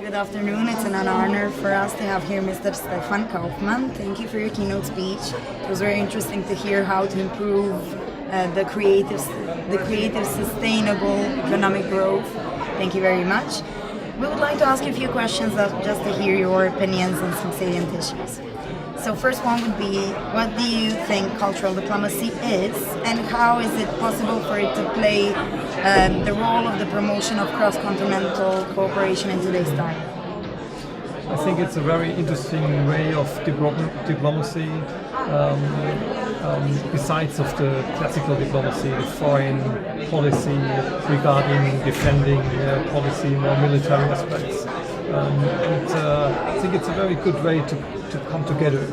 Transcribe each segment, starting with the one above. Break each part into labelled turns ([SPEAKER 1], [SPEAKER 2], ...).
[SPEAKER 1] good afternoon. It's an honor for us to have here Mr. Stefan Kaufmann. Thank you for your keynote speech. It was very interesting to hear how to improve the creative, sustainable economic growth. Thank you very much. We would like to ask you a few questions just to hear your opinions on some salient issues. So first one would be, what do you think cultural diplomacy is, and how is it possible for it to play the role of the promotion of cross-continental cooperation in today's time?
[SPEAKER 2] I think it's a very interesting way of diplomacy, besides of the classical diplomacy, the foreign policy regarding defending policy, more military aspects. I think it's a very good way to come together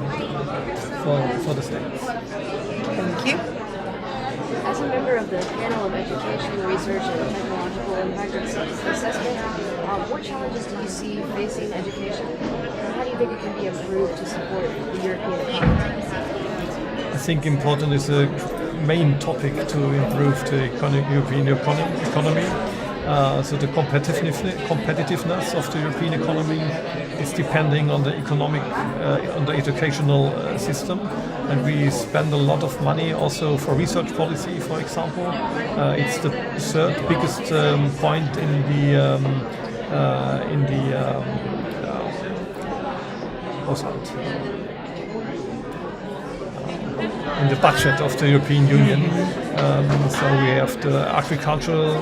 [SPEAKER 2] for the states.
[SPEAKER 1] Thank you.
[SPEAKER 3] As a member of the panel of Education, Research and Technological Impact Assessment, what challenges do you see facing education? And how do you think it can be improved to support the European economy?
[SPEAKER 2] I think important is a main topic to improve the European economy. So the competitiveness of the European economy is depending on the on the educational system, and we spend a lot of money also for research policy, for example. It's the third biggest point in the budget of the European Union. So we have the agricultural,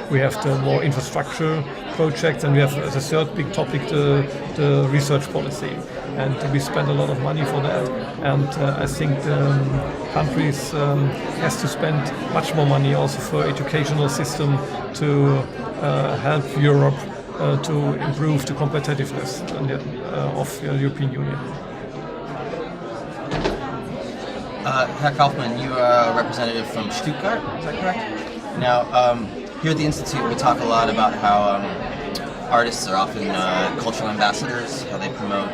[SPEAKER 2] we have the more infrastructure projects, and we have the third big topic, the research policy. And we spend a lot of money for that. And I think countries has to spend much more money also for educational system to help Europe to improve the competitiveness of the European Union.
[SPEAKER 4] Herr Kaufmann, you are a representative from Stuttgart, is that correct? Now, here at the Institute, we talk a lot about how artists are often cultural ambassadors, how they promote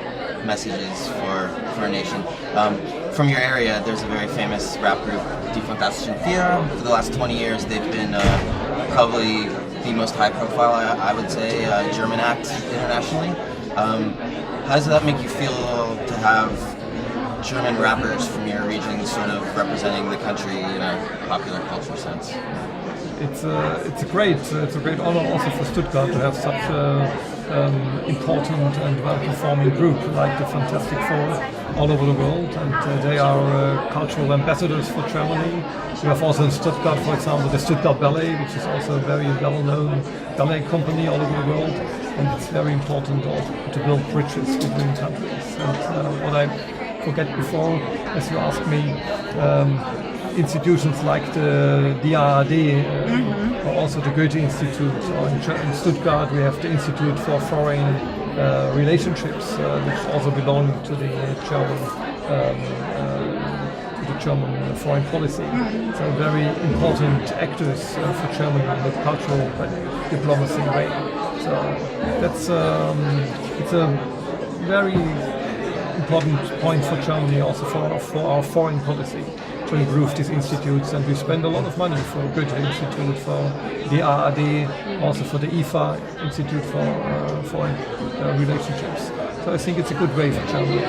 [SPEAKER 4] messages for a nation. From your area, there's a very famous rap group, Die Fantastischen Vier. For the last 20 years, they've been probably the most high-profile, I would say, German act internationally. How does that make you feel to have German rappers from your region sort of representing the country in a popular culture sense?
[SPEAKER 2] It's a great honor also for Stuttgart to have such an important and well-performing group like the Fantastic Four all over the world, and they are cultural ambassadors for Germany. We have also in Stuttgart, for example, the Stuttgart Ballet, which is also a very well-known ballet company all over the world, and it's very important also to build bridges between countries. And what I forget before, as you asked me, institutions like the DAAD, or also the Goethe Institute, or in Stuttgart we have the Institute for Foreign Relationships, which also belong to the German foreign policy. So very important actors for Germany in the cultural diplomacy way. So that's it's a very important point for Germany, also for our foreign policy, to improve these institutes. And we spend a lot of money for Goethe Institute, for the AAD, also for the IFA Institute for Foreign Relationships. So I think it's a good way for Germany.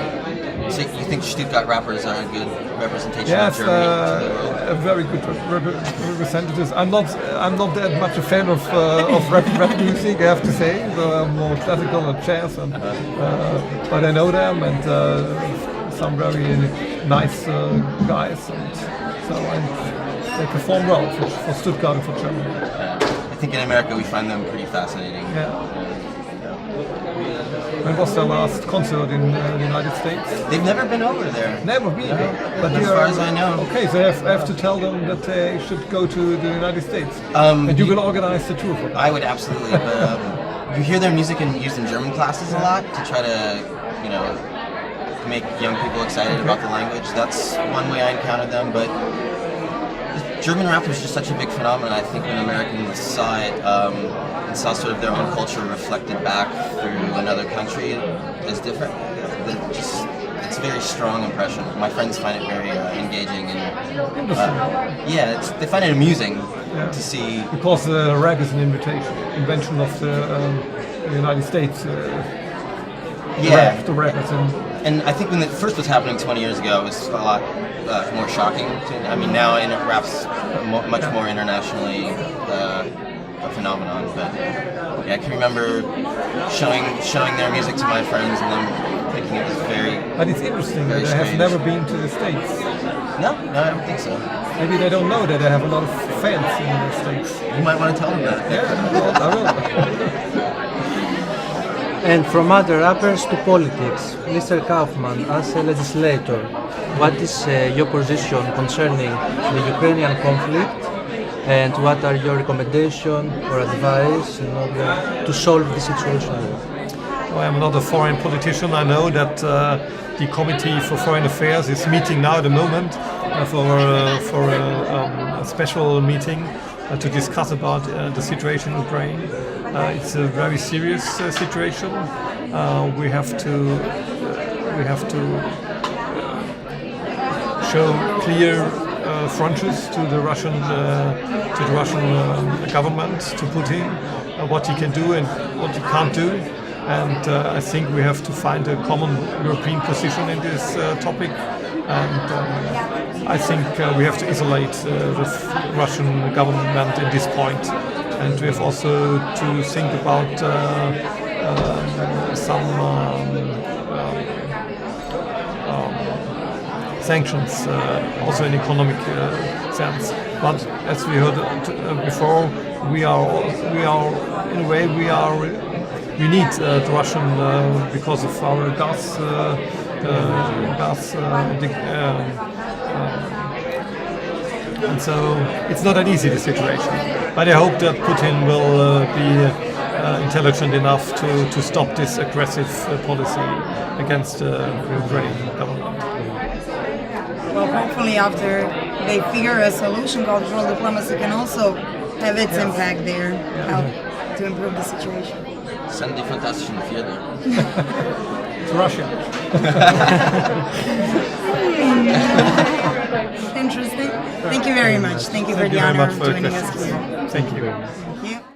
[SPEAKER 4] So you think Stuttgart rappers are a good representation of Germany to the world?
[SPEAKER 2] A very good representatives. I'm not that much a fan of rap music, I have to say. So I'm more classical and jazz, but I know them, and some very nice guys, and so they perform well for Stuttgart and for Germany.
[SPEAKER 4] I think in America we find them pretty fascinating.
[SPEAKER 2] Yeah. When was their last concert in the United States?
[SPEAKER 4] They've never been over there.
[SPEAKER 2] Never been. But
[SPEAKER 4] as far as I know.
[SPEAKER 2] Okay, so I have to tell them that they should go to the United States. And you will organize the tour for them.
[SPEAKER 4] I would absolutely. But you hear their music used in German classes a lot to try to, make young people excited about the language. That's one way I encountered them. But German rap was just such a big phenomenon. I think when Americans saw it, and saw sort of their own culture reflected back through another country as different, it's a very strong impression. My friends find it very engaging, and they find it amusing to see.
[SPEAKER 2] Because rap is an invention of the the United States.
[SPEAKER 4] Yeah.
[SPEAKER 2] The rappers
[SPEAKER 4] And I think when it first was happening 20 years ago, it was a lot more shocking. I mean, now rap's much more internationally a phenomenon. But yeah, I can remember showing their music to my friends and them thinking it was very.
[SPEAKER 2] But it's interesting that
[SPEAKER 4] very
[SPEAKER 2] they have
[SPEAKER 4] strange.
[SPEAKER 2] never been to the States.
[SPEAKER 4] No, I don't think so.
[SPEAKER 2] Maybe they don't know that they have a lot of fans in the States.
[SPEAKER 4] You might want to tell them that.
[SPEAKER 2] Yeah, I will.
[SPEAKER 5] And from other rappers to politics, Mr. Kaufmann, as a legislator, what is your position concerning the Ukrainian conflict, and what are your recommendations or advice in order to solve the situation?
[SPEAKER 2] Well, I'm not a foreign politician. I know that the Committee for Foreign Affairs is meeting now at the moment for a special meeting to discuss about the situation in Ukraine. It's a very serious situation. We have to show clear fronts to the Russian government, to Putin, what he can do and what he can't do. And I think we have to find a common European position in this topic. And I think we have to isolate the Russian government in this point. And we have also to think about some sanctions, also in economic sense. But as we heard before, we need the Russian because of our gas. And so it's not an easy situation. But I hope that Putin will be intelligent enough to stop this aggressive policy against the Ukrainian government.
[SPEAKER 1] Well, hopefully after they figure a solution, cultural diplomacy can also have its impact there, help to improve the situation.
[SPEAKER 4] Send die fantastischen Vierde.
[SPEAKER 2] To Russia.
[SPEAKER 1] Interesting. Thank you very much. Thank you for the honor of joining us here.
[SPEAKER 2] Thank you.
[SPEAKER 1] Thank you.